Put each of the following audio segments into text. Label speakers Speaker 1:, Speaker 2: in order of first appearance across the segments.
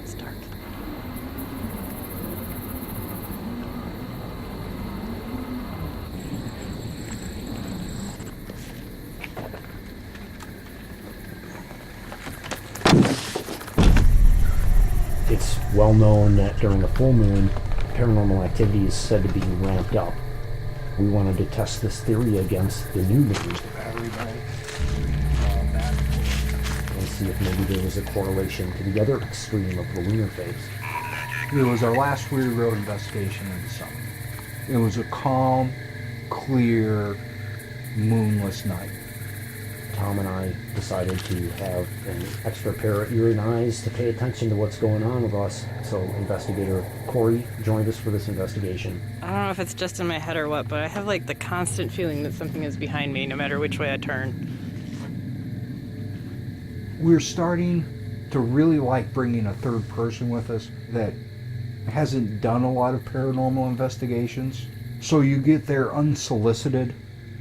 Speaker 1: It's dark.
Speaker 2: It's well known that during a full moon, paranormal activity is said to be ramped up. We wanted to test this theory against the new moon and see if maybe there was a correlation to the other extreme of the lunar phase.
Speaker 3: It was our last weird road investigation in the summer. It was a calm, clear, moonless night.
Speaker 2: Tom and I decided to have an extra pair of ear and eyes to pay attention to what's going on with us. So investigator Corey joined us for this investigation.
Speaker 1: I don't know if it's just in my head or what, but I have like the constant feeling that something is behind me no matter which way I turn.
Speaker 3: We're starting to really like bringing a third person with us that hasn't done a lot of paranormal investigations. So you get their unsolicited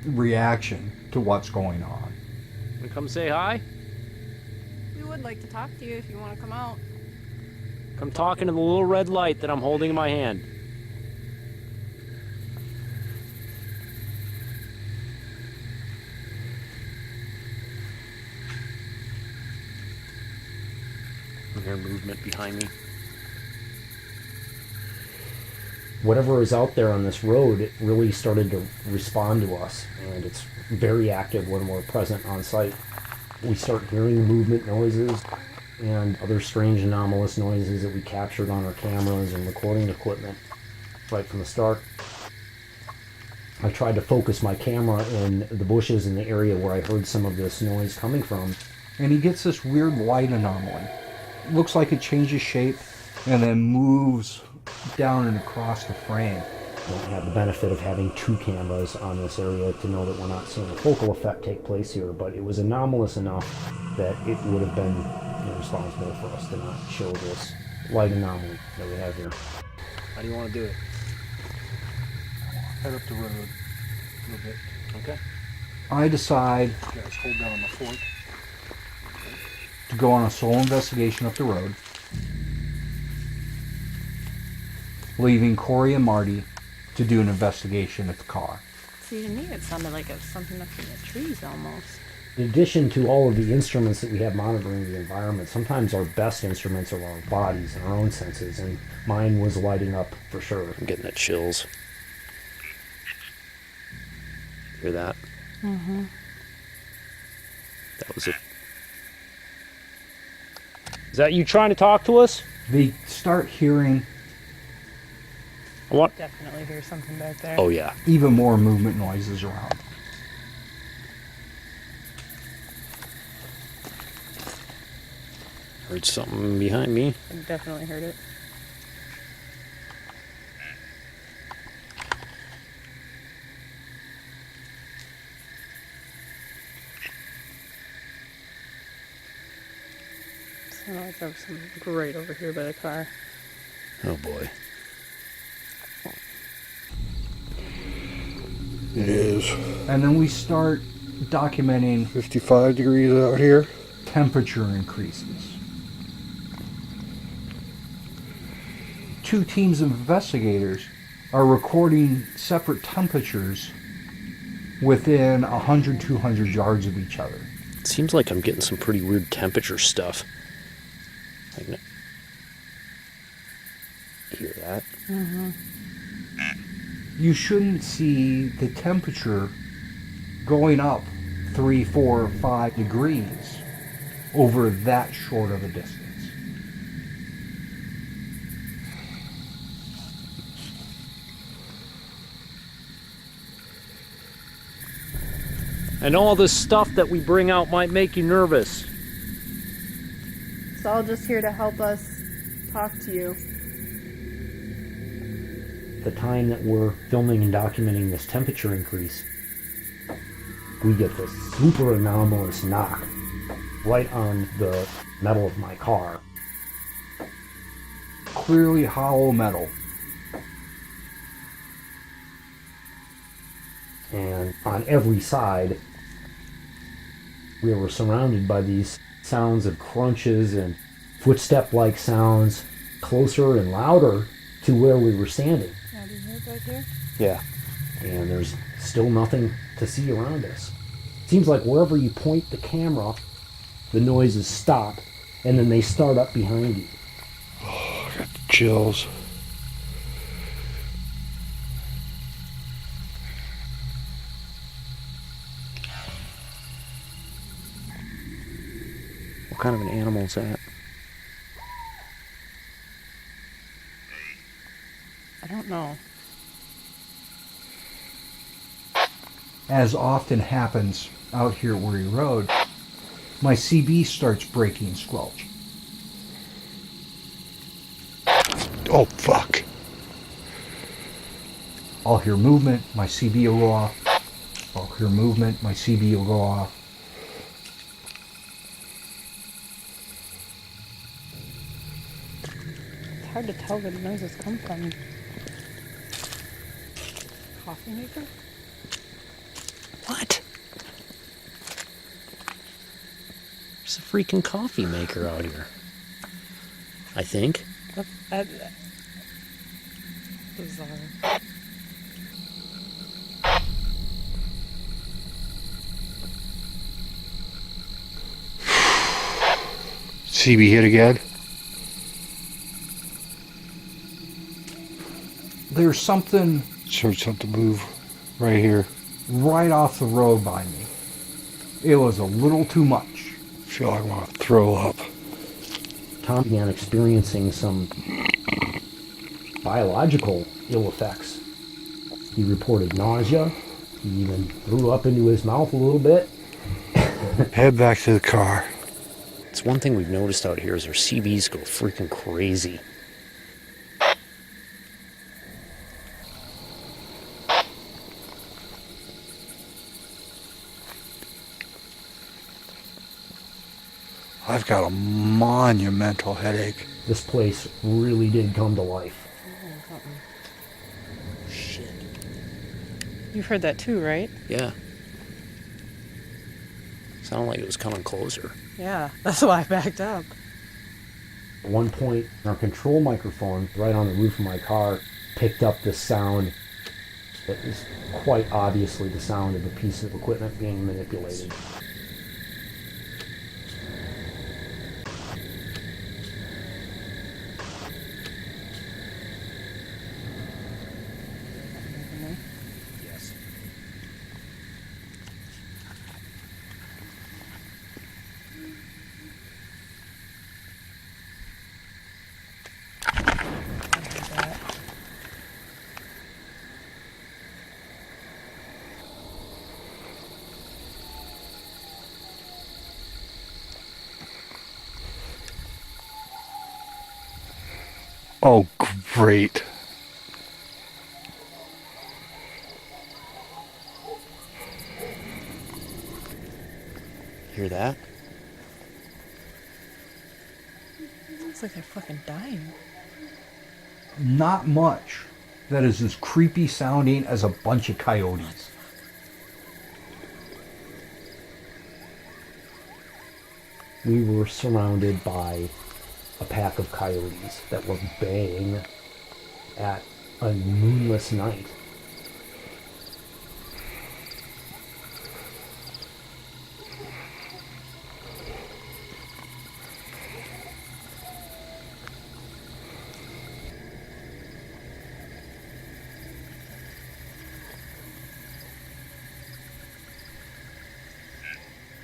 Speaker 3: reaction to what's going on.
Speaker 4: Come say hi?
Speaker 1: We would like to talk to you if you want to come out.
Speaker 4: Come talk into the little red light that I'm holding in my hand. I hear movement behind me.
Speaker 2: Whatever is out there on this road, it really started to respond to us, and it's very active when we're present on site. We start hearing movement noises and other strange anomalous noises that we captured on our cameras and recording equipment right from the start. I tried to focus my camera in the bushes in the area where I heard some of this noise coming from.
Speaker 3: And he gets this weird light anomaly. Looks like it changes shape and then moves down and across the frame.
Speaker 2: I don't have the benefit of having two cameras on this area to know that we're not seeing a focal effect take place here, but it was anomalous enough that it would have been irresponsible for us to not show this light anomaly that we have here.
Speaker 4: How do you want to do it?
Speaker 3: Head up the road a little bit.
Speaker 4: Okay.
Speaker 3: I decide
Speaker 5: Guys, hold down the fort.
Speaker 3: to go on a solo investigation up the road, leaving Corey and Marty to do an investigation at the car.
Speaker 1: See, to me it sounded like it was something up in the trees almost.
Speaker 2: In addition to all of the instruments that we have monitoring the environment, sometimes our best instruments are our bodies and our own senses, and mine was lighting up for sure.
Speaker 4: I'm getting the chills. Hear that?
Speaker 1: Mm-hmm.
Speaker 4: That was it. Is that you trying to talk to us?
Speaker 3: They start hearing
Speaker 4: What?
Speaker 1: Definitely hear something back there.
Speaker 4: Oh yeah.
Speaker 3: even more movement noises around.
Speaker 4: Heard something behind me.
Speaker 1: I definitely heard it. Sounded like there was something right over here by the car.
Speaker 4: Oh boy.
Speaker 5: It is
Speaker 3: And then we start documenting
Speaker 5: 55 degrees out here.
Speaker 3: temperature increases. Two teams of investigators are recording separate temperatures within 100, 200 yards of each other.
Speaker 4: It seems like I'm getting some pretty weird temperature stuff. I can hear that.
Speaker 1: Mm-hmm.
Speaker 3: You shouldn't see the temperature going up 3, 4, 5 degrees over that short of a distance.
Speaker 4: And all this stuff that we bring out might make you nervous.
Speaker 6: It's all just here to help us talk to you.
Speaker 2: The time that we're filming and documenting this temperature increase, we get this super anomalous knock right on the metal of my car.
Speaker 3: Clearly hollow metal.
Speaker 2: And on every side, we were surrounded by these sounds of crunches and footstep-like sounds closer and louder to where we were standing.
Speaker 1: Yeah, do you hear it back here?
Speaker 4: Yeah.
Speaker 2: And there's still nothing to see around us. Seems like wherever you point the camera, the noises stop, and then they start up behind you.
Speaker 5: I got the chills.
Speaker 4: What kind of an animal is that?
Speaker 1: I don't know.
Speaker 3: As often happens out here at Weary Road, my CB starts breaking squelch.
Speaker 5: Oh, fuck.
Speaker 3: I'll hear movement, my CB will go off. I'll hear movement, my CB will go off.
Speaker 1: It's hard to tell where the noises come from. Coffee maker?
Speaker 4: What? There's a freaking coffee maker out here. I think.
Speaker 1: That's bizarre.
Speaker 5: CB hit again.
Speaker 3: There's something
Speaker 5: Heard something move right here.
Speaker 3: right off the road by me. It was a little too much.
Speaker 5: Feel like I want to throw up.
Speaker 2: Tom began experiencing some biological ill effects. He reported nausea. He even threw up into his mouth a little bit.
Speaker 5: Head back to the car.
Speaker 4: It's one thing we've noticed out here is our CBs go freaking crazy.
Speaker 5: I've got a monumental headache.
Speaker 2: This place really did come to life.
Speaker 4: Shit.
Speaker 1: You've heard that too, right?
Speaker 4: Yeah. Sounded like it was coming closer.
Speaker 1: Yeah, that's why I backed up.
Speaker 2: At one point, our control microphone right on the roof of my car picked up this sound that is quite obviously the sound of a piece of equipment being manipulated.
Speaker 4: Yes.
Speaker 5: Oh, great.
Speaker 4: Hear that?
Speaker 1: Looks like they're fucking dying.
Speaker 3: Not much that is as creepy sounding as a bunch of coyotes.
Speaker 2: We were surrounded by a pack of coyotes that were baying at a moonless night.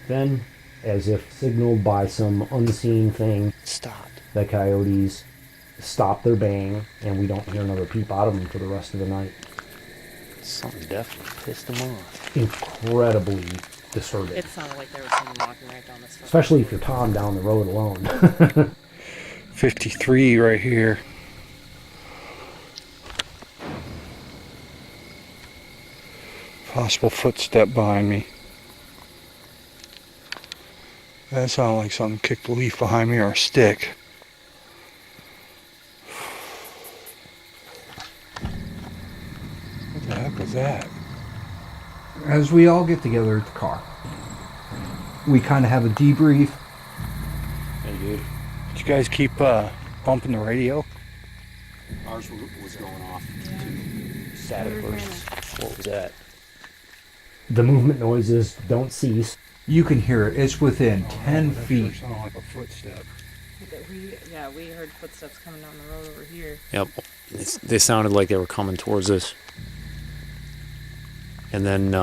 Speaker 2: Then, as if signaled by some unseen thing,
Speaker 4: Stopped.
Speaker 2: the coyotes stop their baying, and we don't hear another peep out of them for the rest of the night.
Speaker 4: Something definitely pissed them off.
Speaker 2: Incredibly disturbing.
Speaker 1: It sounded like there was someone walking right down this road.
Speaker 2: Especially if you're Tom down the road alone.
Speaker 5: 53 right here. Possible footstep behind me. That sounded like something kicked a leaf behind me or a stick. What the heck was that?
Speaker 3: As we all get together at the car, we kind of have a debrief.
Speaker 4: Hey, dude.
Speaker 5: Did you guys keep bumping the radio?
Speaker 4: Ours was going off.
Speaker 2: Static bursts. What was that? The movement noises don't cease.
Speaker 3: You can hear it. It's within 10 feet.
Speaker 5: Sounded like a footstep.
Speaker 1: We heard footsteps coming down the road over here.
Speaker 4: Yep. They sounded like they were coming towards us. And then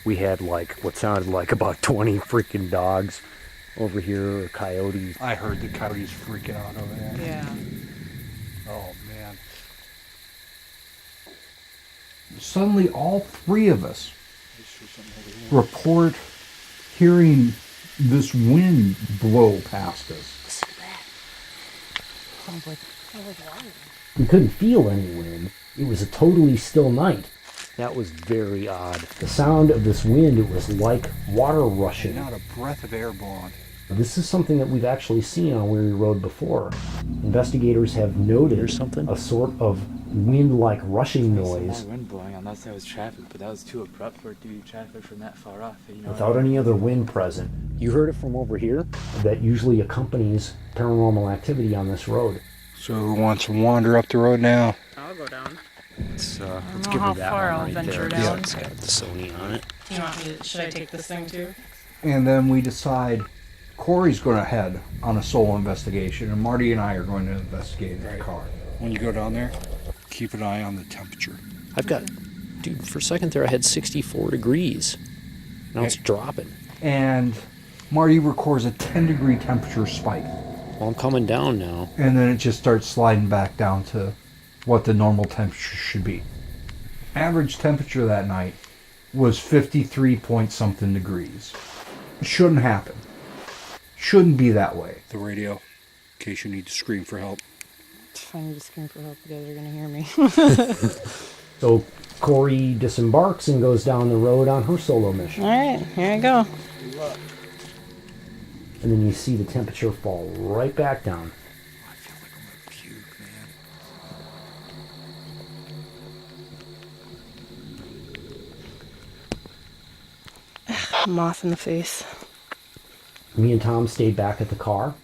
Speaker 4: we had like what sounded like about 20 freaking dogs over here, or coyotes.
Speaker 5: I heard the coyotes freaking out over there.
Speaker 1: Yeah.
Speaker 5: Oh, man.
Speaker 3: Suddenly, all three of us report hearing this wind blow past us.
Speaker 2: We couldn't feel any wind. It was a totally still night. That was very odd. The sound of this wind, it was like water rushing.
Speaker 5: Not a breath of air blowing.
Speaker 2: This is something that we've actually seen on Weary Road before. Investigators have noted a sort of wind-like rushing noise
Speaker 7: Wind blowing unless there was traffic, but that was too abrupt for it to be traffic from that far off. You know,
Speaker 2: without any other wind present. You heard it from over here? That usually accompanies paranormal activity on this road.
Speaker 5: So who wants to wander up the road now?
Speaker 1: I'll go down.
Speaker 4: Let's
Speaker 1: know
Speaker 4: give
Speaker 1: how
Speaker 4: her that
Speaker 1: far
Speaker 4: one
Speaker 1: I'll
Speaker 4: right
Speaker 1: venture
Speaker 4: there.
Speaker 1: down.
Speaker 4: It's got the Sony on it.
Speaker 1: Should I take this thing too?
Speaker 3: And then we decide Corey's going to head on a solo investigation, and Marty and I are going to investigate the car.
Speaker 5: When you go down there, keep an eye on the temperature.
Speaker 4: I've got, dude, for a second there I had 64 degrees. Now it's dropping.
Speaker 3: And Marty records a 10-degree temperature spike.
Speaker 4: Well, I'm coming down now.
Speaker 3: And then it just starts sliding back down to what the normal temperature should be. Average temperature that night was 53 point something degrees. Shouldn't happen. Shouldn't be that way.
Speaker 5: The radio, in case you need to scream for help.
Speaker 1: If I need to scream for help, you guys are gonna hear me.
Speaker 2: So Corey disembarks and goes down the road on her solo mission.
Speaker 1: Alright, here I go.
Speaker 2: And then you see the temperature fall right back down.
Speaker 5: I feel like I'm gonna puke, man.
Speaker 1: Moth in the face.
Speaker 2: Me and Tom stayed back at the car.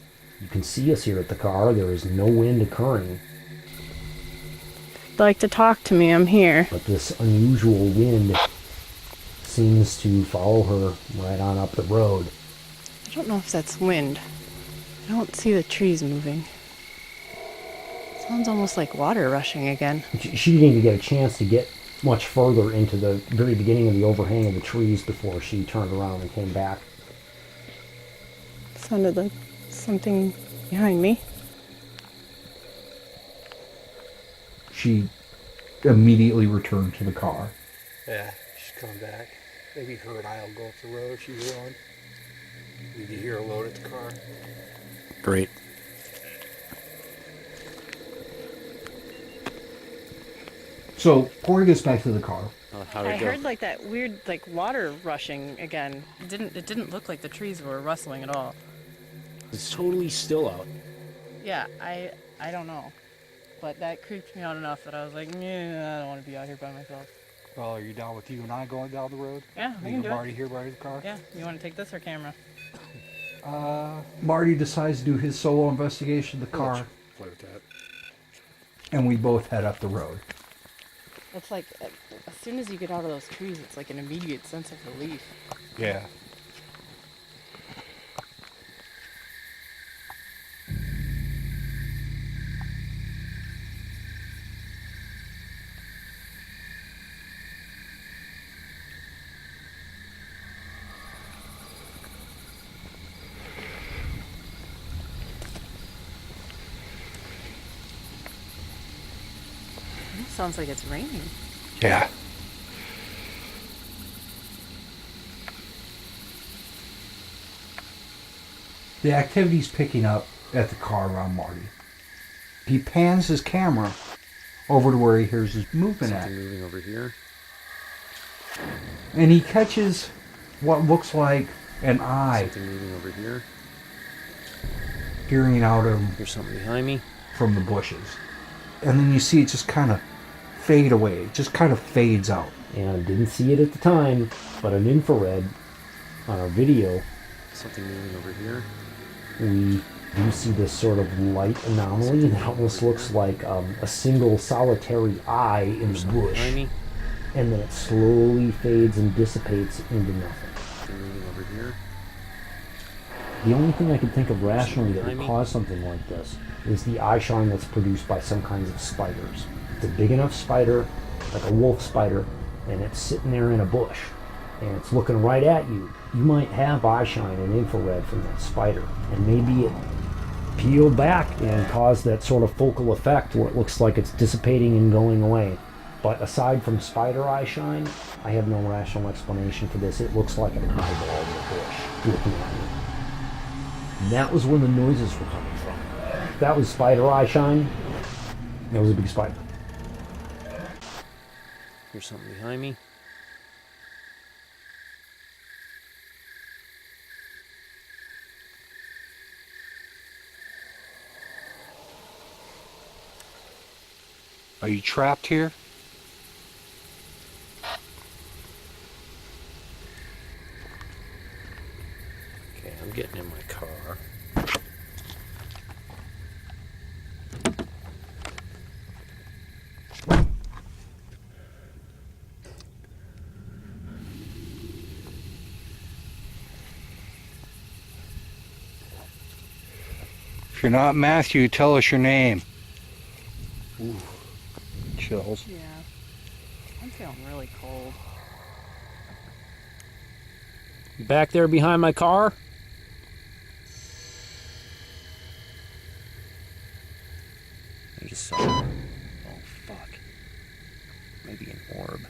Speaker 2: You can see us here at the car. There is no wind occurring.
Speaker 1: If you'd like to talk to me, I'm here.
Speaker 2: But this unusual wind seems to follow her right on up the road.
Speaker 1: I don't know if that's wind. I don't see the trees moving. Sounds almost like water rushing again.
Speaker 2: She didn't even get a chance to get much further into the very beginning of the overhang of the trees before she turned around and came back.
Speaker 1: Sounded like something behind me.
Speaker 3: She immediately returned to the car.
Speaker 5: Yeah, she's coming back. Maybe her and I'll go up the road if she's willing. Need to hear a load at the car.
Speaker 4: Great.
Speaker 3: So Corey gets back to the car.
Speaker 4: How'd
Speaker 1: I
Speaker 4: it go?
Speaker 1: heard like that weird like water rushing again. It didn't look like the trees were rustling at all.
Speaker 4: It's totally still out.
Speaker 1: Yeah, I don't know. But that creeped me out enough that I was like, yeah, I don't want to be out here by myself.
Speaker 5: Well, are you down with you and I going down the road?
Speaker 1: Yeah, we can
Speaker 5: Leave
Speaker 1: do
Speaker 5: Marty
Speaker 1: it.
Speaker 5: here by the car?
Speaker 1: Yeah, you want to take this or camera?
Speaker 3: Marty decides to do his solo investigation of the car,
Speaker 5: Play with that.
Speaker 3: and we both head up the road.
Speaker 1: It's like as soon as you get out of those trees, it's like an immediate sense of relief.
Speaker 5: Yeah.
Speaker 1: It sounds like it's raining.
Speaker 5: Yeah.
Speaker 3: The activity's picking up at the car around Marty. He pans his camera over to where he hears his movement at.
Speaker 4: Something moving over here.
Speaker 3: And he catches what looks like an eye
Speaker 4: Something moving over here.
Speaker 3: peering out of him
Speaker 4: There's something behind me.
Speaker 3: from the bushes. And then you see it just kind of fade away. It just kind of fades out.
Speaker 2: And didn't see it at the time, but an infrared on our video,
Speaker 4: Something moving over here.
Speaker 2: we You see this sort of light anomaly that almost looks like a single solitary eye in the bush. And then it slowly fades and dissipates into nothing.
Speaker 4: Over here.
Speaker 2: The only thing I could think of rationally that would cause something like this is the eye shine that's produced by some kinds of spiders. It's a big enough spider, like a wolf spider, and it's sitting there in a bush, and it's looking right at you. You might have eye shine and infrared from that spider, and maybe it peeled back and caused that sort of focal effect where it looks like it's dissipating and going away. But aside from spider eye shine, I have no rational explanation for this. It looks like an eyeball in the bush looking at me. And that was where the noises were coming from. If that was spider eye shine, that was a big spider.
Speaker 4: Here's something behind me.
Speaker 3: Are you trapped here?
Speaker 4: Okay, I'm getting in my car.
Speaker 3: If you're not Matthew, tell us your name. Ooh. Chills.
Speaker 1: Yeah. I'm feeling really cold.
Speaker 4: Back there behind my car? I just saw. Oh, fuck. Maybe an orb.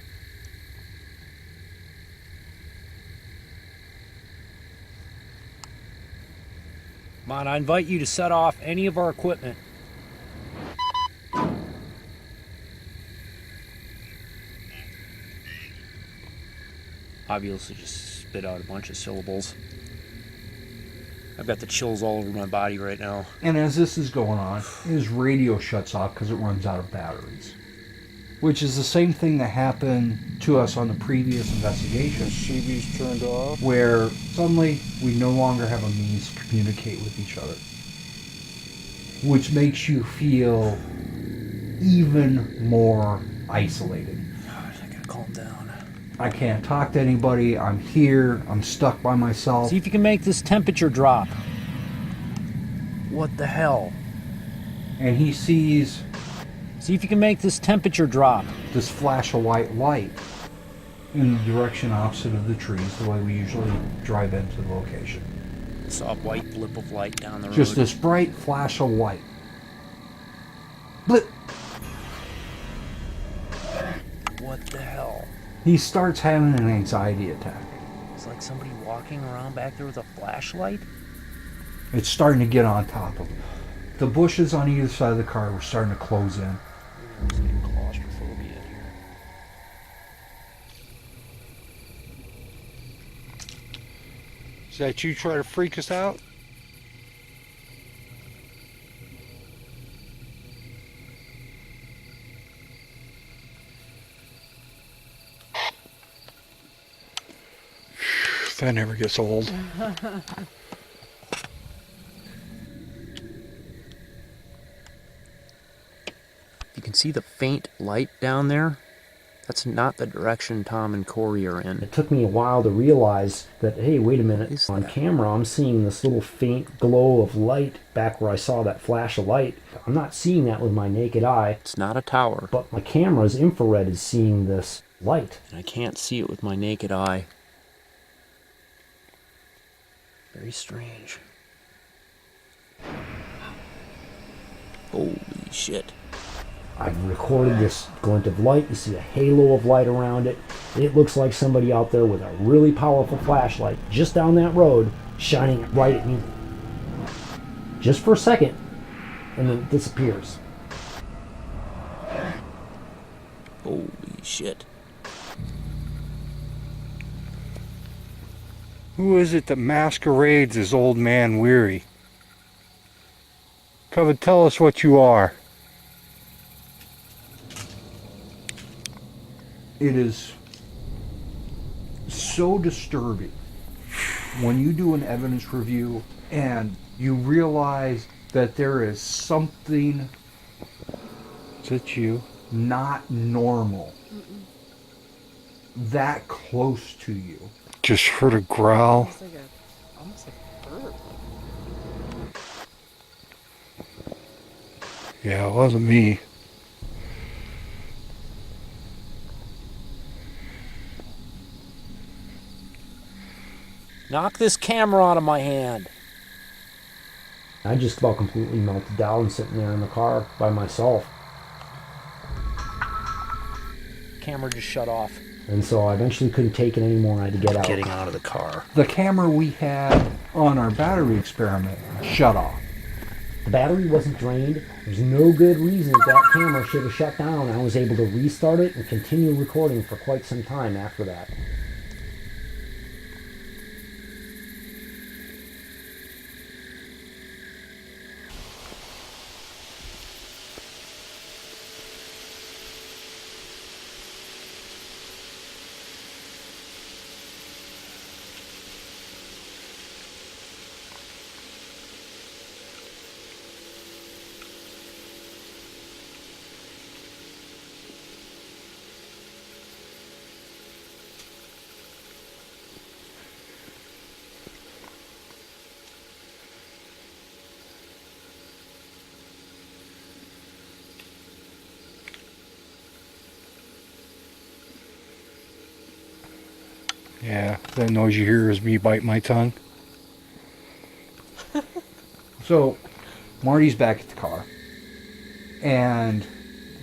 Speaker 4: Come on, I invite you to set off any of our equipment. Obviously just spit out a bunch of syllables. I've got the chills all over my body right now.
Speaker 3: And as this is going on, his radio shuts off because it runs out of batteries. Which is the same thing that happened to us on the previous investigation.
Speaker 5: CB's turned off.
Speaker 3: Where suddenly we no longer have a means to communicate with each other. Which makes you feel even more isolated.
Speaker 4: God, I gotta calm down.
Speaker 3: I can't talk to anybody. I'm here. I'm stuck by myself.
Speaker 4: See if you can make this temperature drop. What the hell?
Speaker 3: And he sees
Speaker 4: See if you can make this temperature drop.
Speaker 3: this flash of white light in the direction opposite of the trees, the way we usually drive into the location.
Speaker 4: I saw a white blip of light down the road.
Speaker 3: Just this bright flash of white. Blip!
Speaker 4: What the hell?
Speaker 3: He starts having an anxiety attack.
Speaker 4: It's like somebody walking around back there with a flashlight.
Speaker 3: It's starting to get on top of him. The bushes on either side of the car were starting to close in.
Speaker 4: I'm just getting claustrophobia in here.
Speaker 5: Is that you trying to freak us out? That never gets old.
Speaker 4: You can see the faint light down there. That's not the direction Tom and Corey are in.
Speaker 2: It took me a while to realize that, hey, wait a minute, on camera I'm seeing this little faint glow of light back where I saw that flash of light. I'm not seeing that with my naked eye.
Speaker 4: It's not a tower.
Speaker 2: But my camera's infrared is seeing this light.
Speaker 4: And I can't see it with my naked eye. Very strange. Holy shit.
Speaker 2: I've recorded this glint of light. You see a halo of light around it. It looks like somebody out there with a really powerful flashlight just down that road, shining it right at me. Just for a second, and then it disappears.
Speaker 4: Holy shit.
Speaker 5: Who is it that masquerades as Old Man Weary? Come and tell us what you are.
Speaker 3: It is so disturbing when you do an evidence review and you realize that there is something
Speaker 5: Is it you?
Speaker 3: not normal that close to you.
Speaker 5: Just heard a growl.
Speaker 1: Almost like a bird.
Speaker 5: Yeah, it wasn't me.
Speaker 2: Knock this camera out of my hand. I just about completely melted down sitting there in the car by myself. Camera just shut off. And so I eventually couldn't take it anymore. I had to get out. Getting out of the car.
Speaker 3: The camera we had on our battery experiment shut off.
Speaker 2: The battery wasn't drained. There's no good reason that camera should have shut down. I was able to restart it and continue recording for quite some time after that.
Speaker 5: Yeah, that noise you hear is me bite my tongue.
Speaker 3: So Marty's back at the car and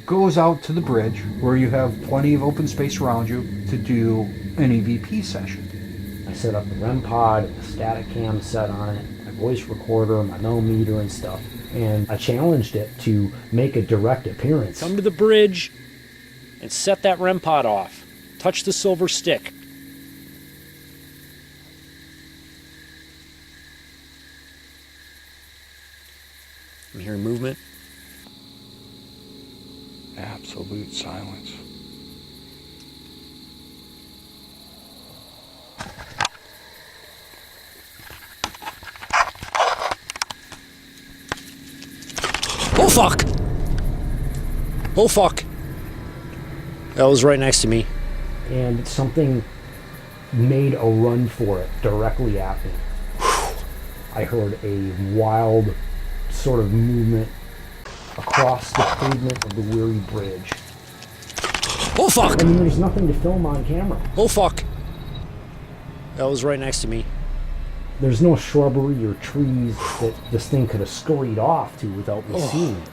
Speaker 3: goes out to the bridge where you have plenty of open space around you to do an EVP session.
Speaker 2: I set up the REM pod, a static cam set on it, my voice recorder, my millimeter and stuff, and I challenged it to make a direct appearance.
Speaker 8: Come to the bridge and set that REM pod off. Touch the silver stick. I'm hearing movement.
Speaker 5: Absolute silence.
Speaker 8: Oh fuck! Oh fuck! That was right next to me.
Speaker 2: And something made a run for it directly at me. I heard a wild sort of movement across the pavement of the Weary Bridge.
Speaker 8: Oh fuck!
Speaker 2: I mean, there's nothing to film on camera.
Speaker 8: Oh fuck! That was right next to me.
Speaker 2: There's no shrubbery or trees that this thing could have scurried off to without me seeing it.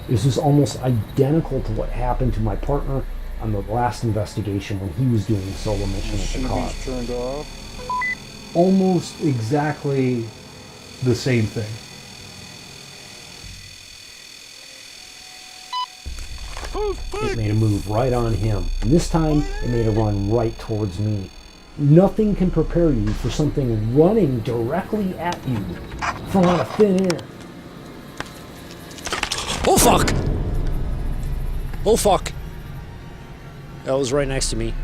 Speaker 2: This is almost identical to what happened to my partner on the last investigation when he was doing a solo mission at the car.
Speaker 5: Turned off.
Speaker 3: Almost exactly the same thing.
Speaker 2: It made a move right on him. And this time, it made a run right towards me. Nothing can prepare you for something running directly at you from out of thin air.
Speaker 8: Oh fuck! Oh fuck! That was right next to me.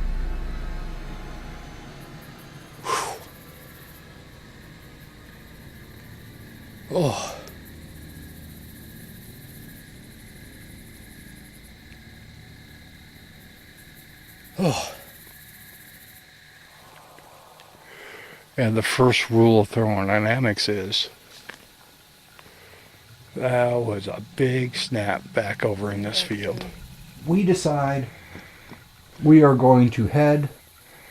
Speaker 8: Oh. Oh.
Speaker 5: And the first rule of thermodynamics is that was a big snap back over in this field.
Speaker 3: We decide we are going to head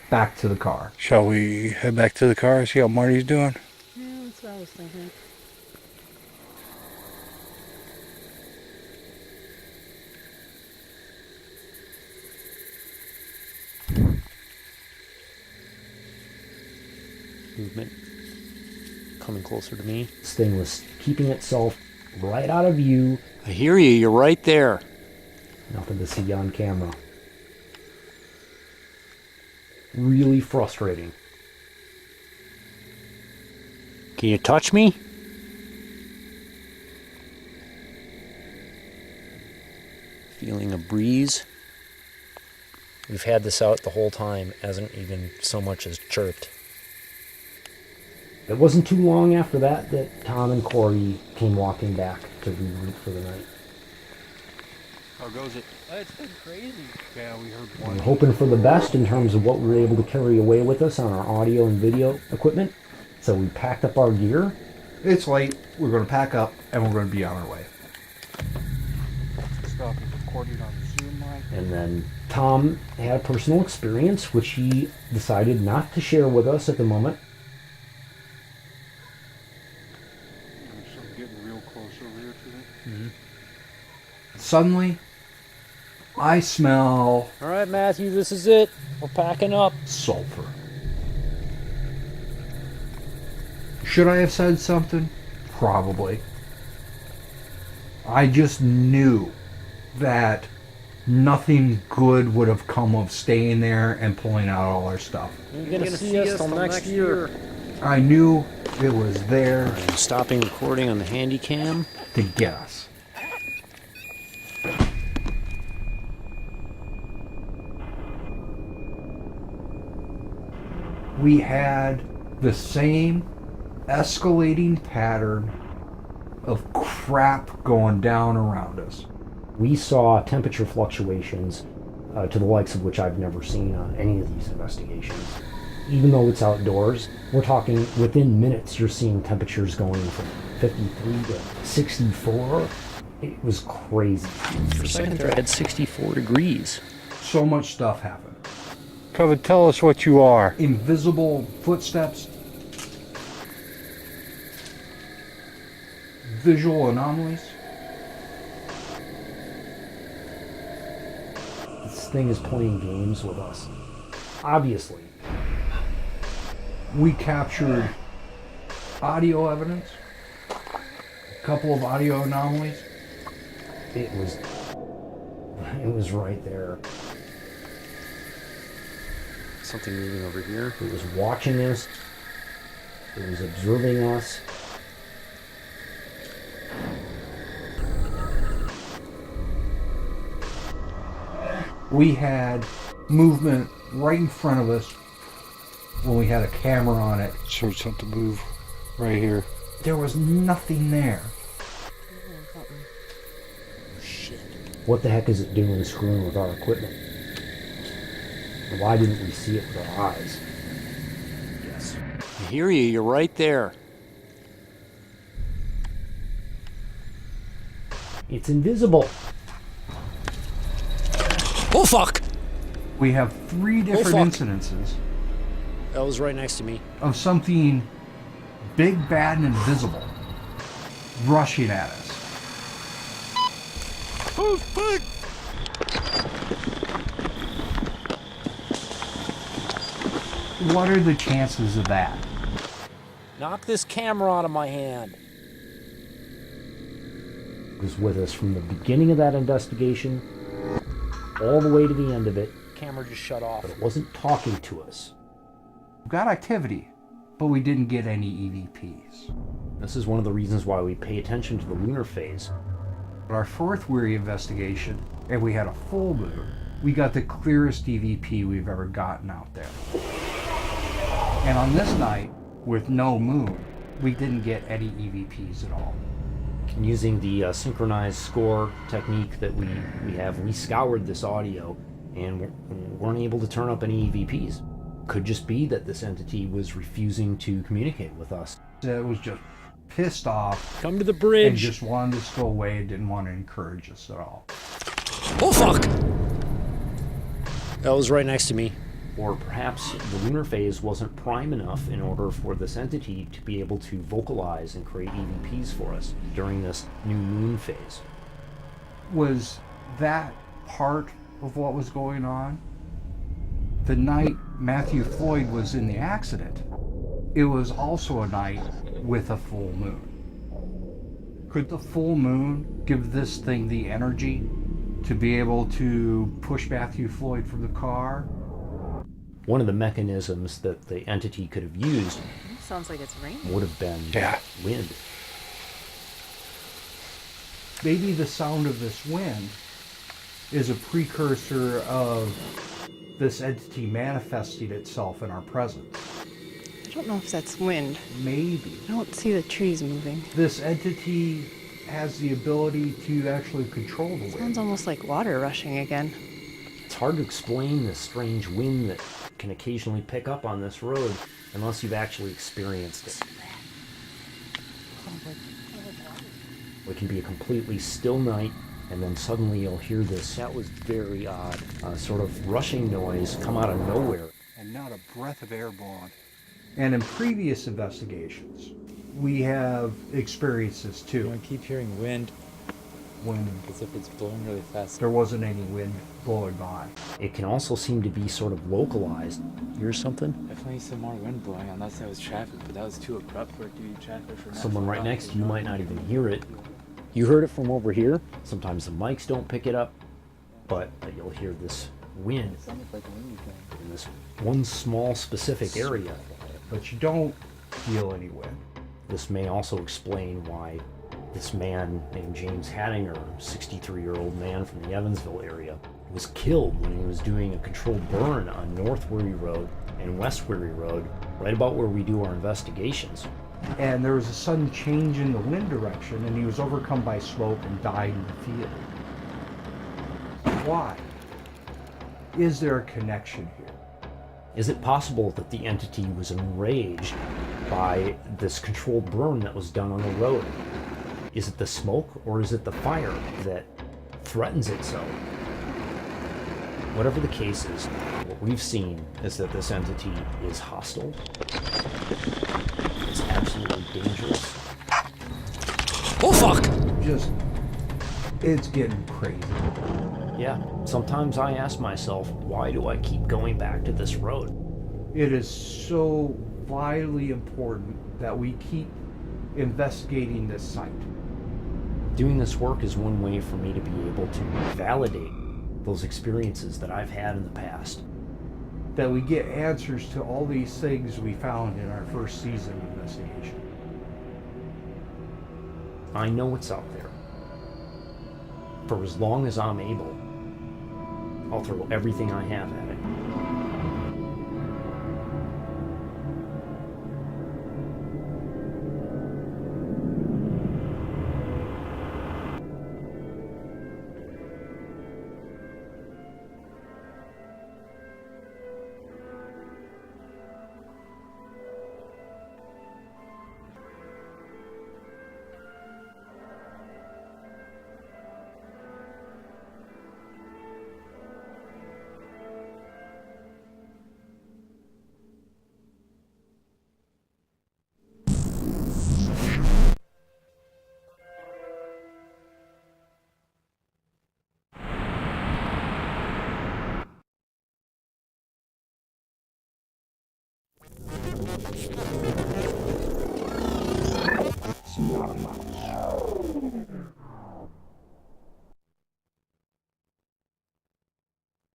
Speaker 3: back to the car.
Speaker 5: Shall we head back to the car and see how Marty's doing?
Speaker 1: Yeah, that's what I was thinking.
Speaker 8: Movement. Coming closer to me.
Speaker 2: This thing was keeping itself right out of view.
Speaker 8: I hear you. You're right there.
Speaker 2: Nothing to see on camera. Really frustrating.
Speaker 8: Can you touch me? Feeling a breeze. We've had this out the whole time. Hasn't even so much as chirped.
Speaker 2: It wasn't too long after that that Tom and Corey came walking back to regroup for the night.
Speaker 5: How goes it?
Speaker 7: It's been crazy.
Speaker 5: Yeah, we heard
Speaker 2: We
Speaker 5: one.
Speaker 2: were hoping for the best in terms of what we were able to carry away with us on our audio and video equipment. So we packed up our gear.
Speaker 3: It's late. We're going to pack up and we're going to be on our way.
Speaker 5: Stop and recording on the Zoom mic.
Speaker 2: And then Tom had a personal experience, which he decided not to share with us at the moment.
Speaker 5: So I'm getting real close over here to them.
Speaker 3: Suddenly, I smell
Speaker 8: All right, Matthew, this is it. We're packing up.
Speaker 3: sulfur. Should I have said something? Probably. I just knew that nothing good would have come of staying there and pulling out all our stuff.
Speaker 8: You're gonna see us till next year.
Speaker 3: I knew it was there
Speaker 8: I'm stopping recording on the handy cam.
Speaker 3: to get us. We had the same escalating pattern of crap going down around us.
Speaker 2: We saw temperature fluctuations to the likes of which I've never seen on any of these investigations. Even though it's outdoors, we're talking within minutes you're seeing temperatures going from 53 to 64. It was crazy.
Speaker 8: For a second there, I had 64 degrees.
Speaker 3: So much stuff happened.
Speaker 5: Coven, tell us what you are.
Speaker 3: Invisible footsteps, visual anomalies.
Speaker 2: This thing is playing games with us. Obviously.
Speaker 3: We captured audio evidence, a couple of audio anomalies.
Speaker 2: It was right there.
Speaker 8: Something moving over here.
Speaker 2: It was watching us. It was observing us.
Speaker 3: We had movement right in front of us when we had a camera on it.
Speaker 5: So something move right here.
Speaker 3: There was nothing there.
Speaker 2: What the heck is it doing screwing with our equipment? And why didn't we see it with our eyes?
Speaker 8: Yes. I hear you. You're right there.
Speaker 2: It's invisible.
Speaker 8: Oh, fuck!
Speaker 3: We have three different
Speaker 8: fuck.
Speaker 3: incidences
Speaker 8: That was right next to me.
Speaker 3: of something big, bad, and invisible rushing at us.
Speaker 8: Oh, fuck!
Speaker 3: What are the chances of that?
Speaker 8: Knock this camera out of my hand.
Speaker 2: It was with us from the beginning of that investigation all the way to the end of it,
Speaker 8: Camera just shut off.
Speaker 2: but it wasn't talking to us.
Speaker 3: We got activity, but we didn't get any EVPs.
Speaker 2: This is one of the reasons why we pay attention to the lunar phase.
Speaker 3: Our fourth weary investigation, and we had a full moon, we got the clearest EVP we've ever gotten out there. And on this night, with no moon, we didn't get any EVPs at all.
Speaker 2: And using the synchronized score technique that we have, we scoured this audio and weren't able to turn up any EVPs. Could just be that this entity was refusing to communicate with us.
Speaker 3: It was just pissed off
Speaker 8: Come to the
Speaker 3: and
Speaker 8: bridge.
Speaker 3: just wanted us to go away and didn't want to encourage us at all.
Speaker 8: Oh, fuck! That was right next to me.
Speaker 2: Or perhaps the lunar phase wasn't prime enough in order for this entity to be able to vocalize and create EVPs for us during this new moon phase.
Speaker 3: Was that part of what was going on? The night Matthew Floyd was in the accident, it was also a night with a full moon. Could the full moon give this thing the energy to be able to push Matthew Floyd from the car?
Speaker 2: One of the mechanisms that the entity could have used
Speaker 1: Sounds like it's raining.
Speaker 2: would have been
Speaker 5: Yeah.
Speaker 2: wind.
Speaker 3: Maybe the sound of this wind is a precursor of this entity manifesting itself in our presence.
Speaker 1: I don't know if that's wind.
Speaker 3: Maybe.
Speaker 1: I don't see the trees moving.
Speaker 3: This entity has the ability to actually control the wind.
Speaker 1: Sounds almost like water rushing again.
Speaker 2: It's hard to explain the strange wind that can occasionally pick up on this road unless you've actually experienced it. It can be a completely still night, and then suddenly you'll hear this,
Speaker 4: That was very odd.
Speaker 2: sort of rushing noise come out of nowhere.
Speaker 3: And not a breath of air blown. And in previous investigations, we have experienced this too.
Speaker 7: I keep hearing wind,
Speaker 3: When
Speaker 7: as if it's blowing really fast.
Speaker 3: there wasn't any wind blowing by.
Speaker 2: It can also seem to be sort of localized.
Speaker 4: Hear something?
Speaker 7: Definitely some more wind blowing, unless that was traffic, but that was too abrupt for it to be traffic from that
Speaker 2: Someone
Speaker 7: far
Speaker 2: right
Speaker 7: off.
Speaker 2: next to you might not even hear it.
Speaker 4: You heard it from over here?
Speaker 2: Sometimes the mics don't pick it up, but you'll hear this wind
Speaker 7: It sounded like a windy thing.
Speaker 2: in this one small specific area.
Speaker 3: But you don't feel any wind.
Speaker 2: This may also explain why this man named James Hattinger, a 63-year-old man from the Evansville area, was killed when he was doing a controlled burn on North Weary Road and West Weary Road, right about where we do our investigations.
Speaker 3: And there was a sudden change in the wind direction, and he was overcome by smoke and died in the field. Why? Is there a connection here?
Speaker 2: Is it possible that the entity was enraged by this controlled burn that was done on the road? Is it the smoke or is it the fire that threatens it so? Whatever the case is, what we've seen is that this entity is hostile. It's absolutely dangerous.
Speaker 8: Oh fuck!
Speaker 3: It's getting crazy.
Speaker 2: Yeah, sometimes I ask myself, why do I keep going back to this road?
Speaker 3: It is so vitally important that we keep investigating this site.
Speaker 2: Doing this work is one way for me to be able to validate those experiences that I've had in the past.
Speaker 3: That we get answers to all these things we found in our first season of investigation.
Speaker 2: I know it's out there. For as long as I'm able, I'll throw everything I have at it.
Speaker 3: Smart mouth.